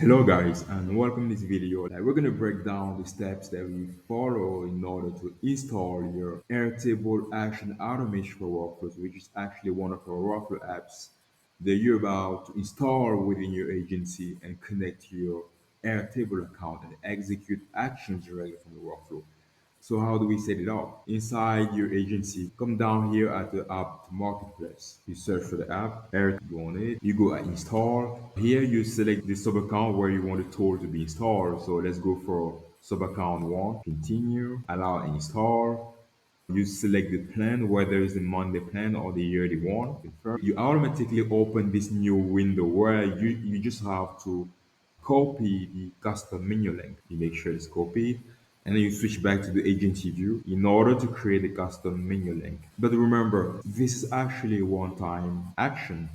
Hello guys and welcome to this video. We're gonna break down the steps that we follow in order to install your Airtable Action Automation for Workflows, which is actually one of our workflow apps that you're about to install within your agency and connect to your Airtable account and execute actions directly from the workflow. So how do we set it up? Inside your agency, come down here at the app marketplace. You search for the app, Air you want it. You go at install. Here you select the sub account where you want the tool to be installed. So let's go for sub account one. Continue, allow install. You select the plan, whether it's the monthly plan or the yearly one. Confirm. You automatically open this new window where you just have to copy the custom menu link. You make sure it's copied and then you switch back to the agency view in order to create a custom menu link. But remember, this is actually a one-time action.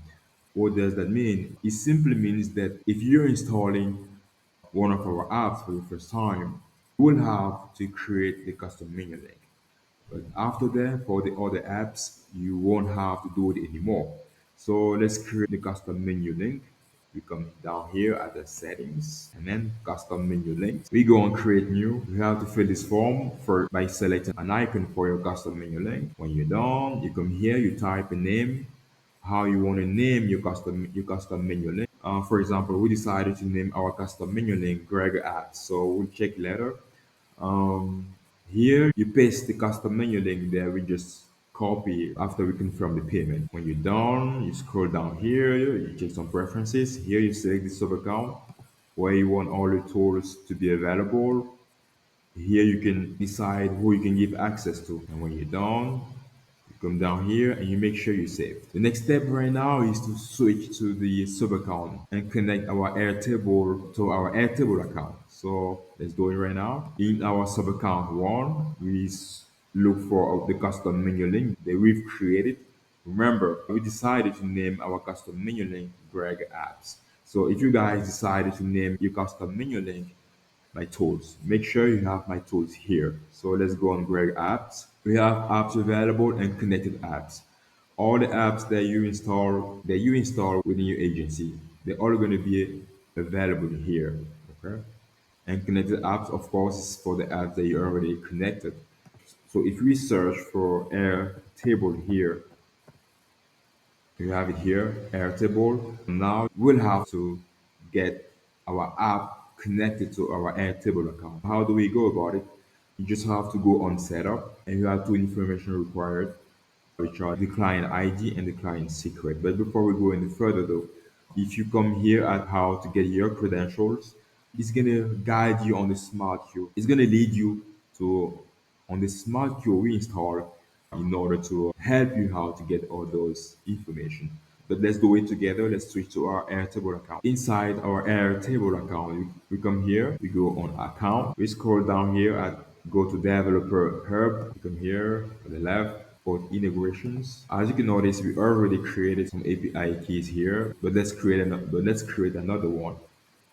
What does that mean? It simply means that if you're installing one of our apps for the first time, you will have to create the custom menu link. But after that, for the other apps, you won't have to do it anymore. So let's create the custom menu link. We come down here at the settings and then custom menu links. We go on create new. You have to fill this form first by selecting an icon for your custom menu link. When you're done, you come here, you type a name, how you want to name your custom menu link. For example, we decided to name our custom menu link Greg Apps. So we'll check later. Um, Here you paste the custom menu link there. We just copy after we confirm the payment. When you're done, you scroll down here, you check some preferences. Here you select the sub account where you want all the tools to be available. Here you can decide who you can give access to. And when you're done, you come down here and you make sure you save. The next step right now is to switch to the sub account and connect our Airtable to our Airtable account. So let's do it right now. In our sub account one, look for the custom menu link that we've created. Remember, we decided to name our custom menu link Greg Apps. So if you guys decided to name your custom menu link my tools. Make sure you have my tools here. So let's go on Greg Apps. We have apps available and connected apps. All the apps that you install within your agency, they're all going to be available here. Okay. And connected apps, of course, is for the apps that you already connected. So if we search for Airtable here, you have it here, Airtable. Now we'll have to get our app connected to our Airtable account. How do we go about it? You just have to go on setup and you have two information required, which are the client ID and the client secret. But before we go any further though, if you come here at how to get your credentials, it's gonna guide you on the smart queue. It's gonna lead you to on the smart queue we install in order to help you how to get all those information. But let's do it together. Let's switch to our Airtable account. Inside our Airtable account, we come here, we go on account, we scroll down here and go to developer hub. We come here on the left, for integrations. As you can notice, we already created some API keys here, but let's create another one.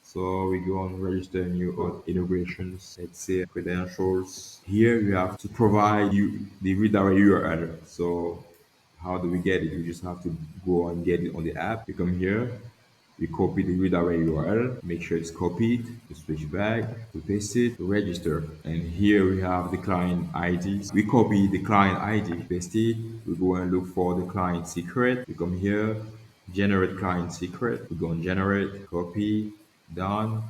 So we go on register new integrations, let's say credentials. Here you have to provide you the redirect URL. So how do we get it? You just have to go and get it on the app. You come here, we copy the redirect URL, make sure it's copied, we switch back, we paste it, we register. And here we have the client ID. We copy the client ID, paste it, we go and look for the client secret. We come here, generate client secret. We go on generate, copy, done.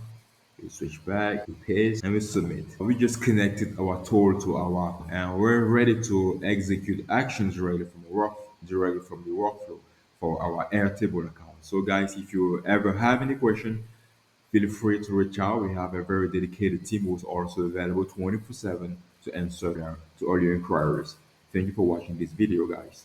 We switch back, we paste, and we submit. We just connected our tool to our app, and we're ready to execute actions directly from the workflow for our Airtable account. So, guys, if you ever have any question, feel free to reach out. We have a very dedicated team who's also available 24/7 to answer to all your inquiries. Thank you for watching this video, guys.